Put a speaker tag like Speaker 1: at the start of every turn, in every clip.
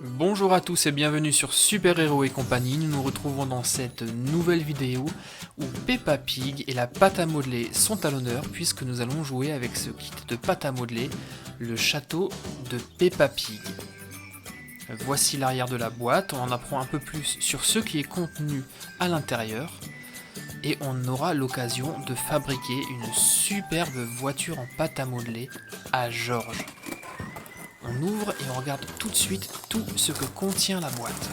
Speaker 1: Bonjour à tous et bienvenue sur Super Héros et compagnie. Nous nous retrouvons dans cette nouvelle vidéo où Peppa Pig et la pâte à modeler sont à l'honneur puisque nous allons jouer avec ce kit de pâte à modeler, le château de Peppa Pig. Voici l'arrière de la boîte, on en apprend un peu plus sur ce qui est contenu à l'intérieur et on aura l'occasion de fabriquer une superbe voiture en pâte à modeler à Georges. On ouvre et on regarde tout de suite tout ce que contient la boîte.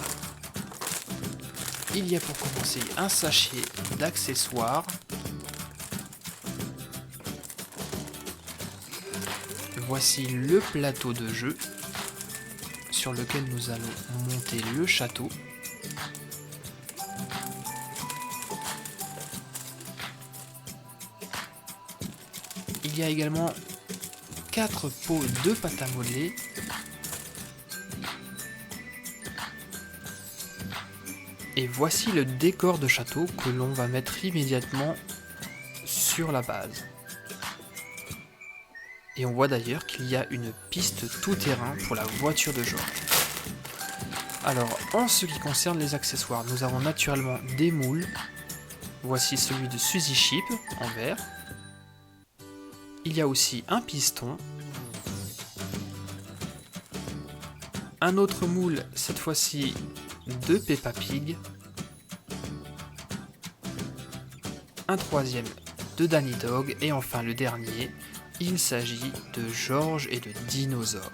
Speaker 1: Il y a pour commencer un sachet d'accessoires. Voici le plateau de jeu sur lequel nous allons monter le château. Il y a également 4 pots de pâte à modeler. Et voici le décor de château que l'on va mettre immédiatement sur la base. Et on voit d'ailleurs qu'il y a une piste tout-terrain pour la voiture de Georges. Alors, en ce qui concerne les accessoires, nous avons naturellement des moules. Voici celui de Suzy Chip en verre. Il y a aussi un piston. Un autre moule, cette fois-ci de Peppa Pig. Un troisième de Danny Dog. Et enfin le dernier, il s'agit de Georges et de dinosaures.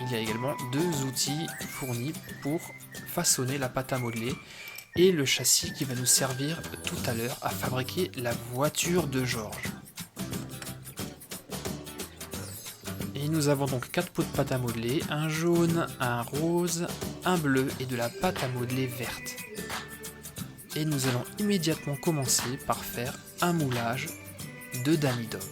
Speaker 1: Il y a également 2 outils fournis pour façonner la pâte à modeler et le châssis qui va nous servir tout à l'heure à fabriquer la voiture de Georges. Et nous avons donc 4 pots de pâte à modeler, un jaune, un rose, un bleu et de la pâte à modeler verte. Et nous allons immédiatement commencer par faire un moulage de Danny Dog.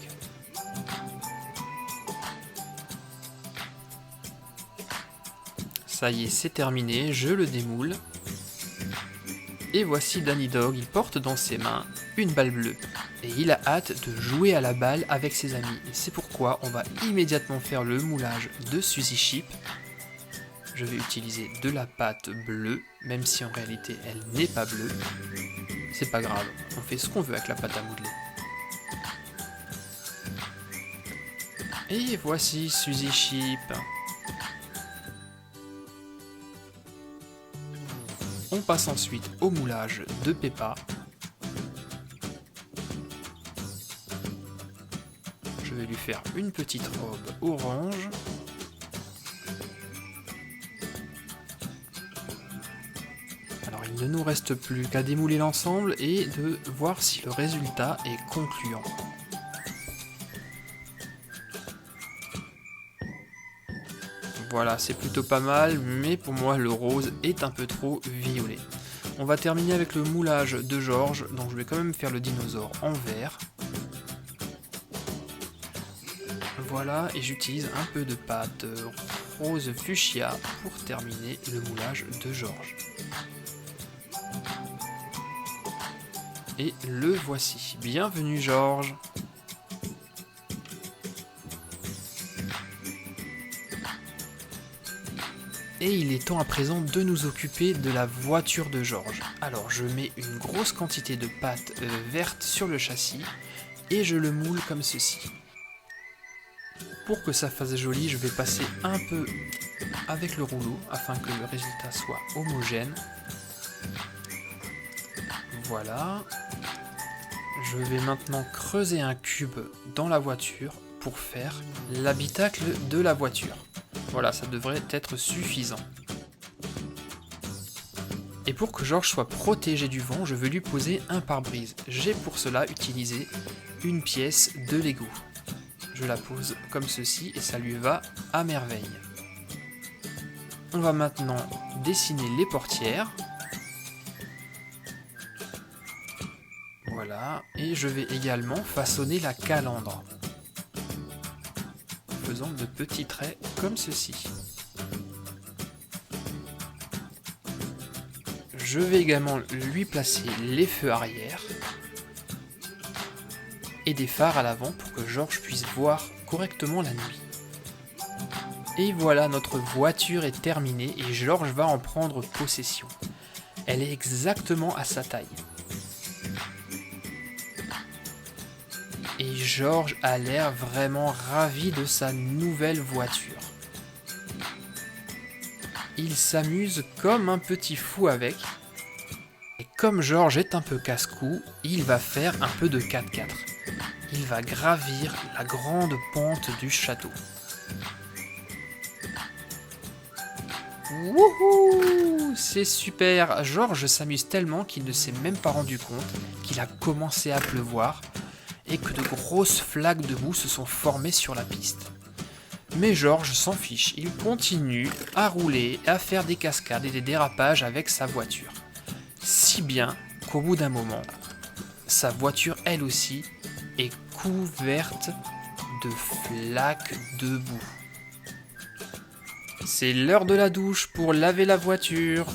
Speaker 1: Ça y est, c'est terminé, je le démoule. Et voici Danny Dog, il porte dans ses mains une balle bleue. Et il a hâte de jouer à la balle avec ses amis. Et c'est pourquoi on va immédiatement faire le moulage de Suzy Chip. Je vais utiliser de la pâte bleue, même si en réalité elle n'est pas bleue. C'est pas grave, on fait ce qu'on veut avec la pâte à modeler. Et voici Suzy Chip. On passe ensuite au moulage de Peppa. Je vais lui faire une petite robe orange. Alors il ne nous reste plus qu'à démouler l'ensemble et de voir si le résultat est concluant. Voilà, c'est plutôt pas mal, mais pour moi le rose est un peu trop violet. On va terminer avec le moulage de Georges, donc je vais quand même faire le dinosaure en vert. Voilà, et j'utilise un peu de pâte rose fuchsia pour terminer le moulage de Georges. Et le voici. Bienvenue Georges. Et il est temps à présent de nous occuper de la voiture de Georges. Alors je mets une grosse quantité de pâte verte sur le châssis et je le moule comme ceci. Pour que ça fasse joli, je vais passer un peu avec le rouleau afin que le résultat soit homogène. Voilà. Je vais maintenant creuser un cube dans la voiture pour faire l'habitacle de la voiture. Voilà, ça devrait être suffisant. Et pour que Georges soit protégé du vent, je vais lui poser un pare-brise. J'ai pour cela utilisé une pièce de Lego. Je la pose comme ceci et ça lui va à merveille. On va maintenant dessiner les portières. Voilà, et je vais également façonner la calandre. Faisant de petits traits comme ceci. Je vais également lui placer les feux arrière et des phares à l'avant pour que Georges puisse voir correctement la nuit. Et voilà, notre voiture est terminée et Georges va en prendre possession. Elle est exactement à sa taille. Et Georges a l'air vraiment ravi de sa nouvelle voiture. Il s'amuse comme un petit fou avec. Et comme Georges est un peu casse-cou, il va faire un peu de 4x4. Il va gravir la grande pente du château. Wouhou! C'est super! Georges s'amuse tellement qu'il ne s'est même pas rendu compte qu'il a commencé à pleuvoir et que de grosses flaques de boue se sont formées sur la piste. Mais Georges s'en fiche, il continue à rouler, à faire des cascades et des dérapages avec sa voiture. Si bien qu'au bout d'un moment, sa voiture elle aussi est couverte de flaques de boue. C'est l'heure de la douche pour laver la voiture.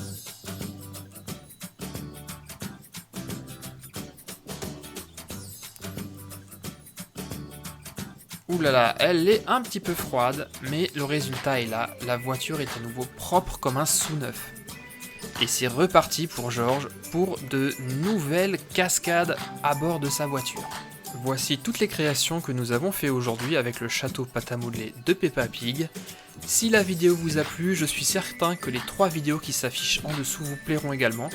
Speaker 1: Ouh là là, elle est un petit peu froide, mais le résultat est là. La voiture est à nouveau propre comme un sous-neuf. Et c'est reparti pour Georges pour de nouvelles cascades à bord de sa voiture. Voici toutes les créations que nous avons fait aujourd'hui avec le château pâte à modeler de Peppa Pig. Si la vidéo vous a plu, je suis certain que les 3 vidéos qui s'affichent en dessous vous plairont également.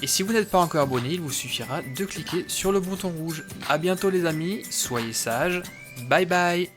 Speaker 1: Et si vous n'êtes pas encore abonné, il vous suffira de cliquer sur le bouton rouge. A bientôt les amis, soyez sages, bye bye.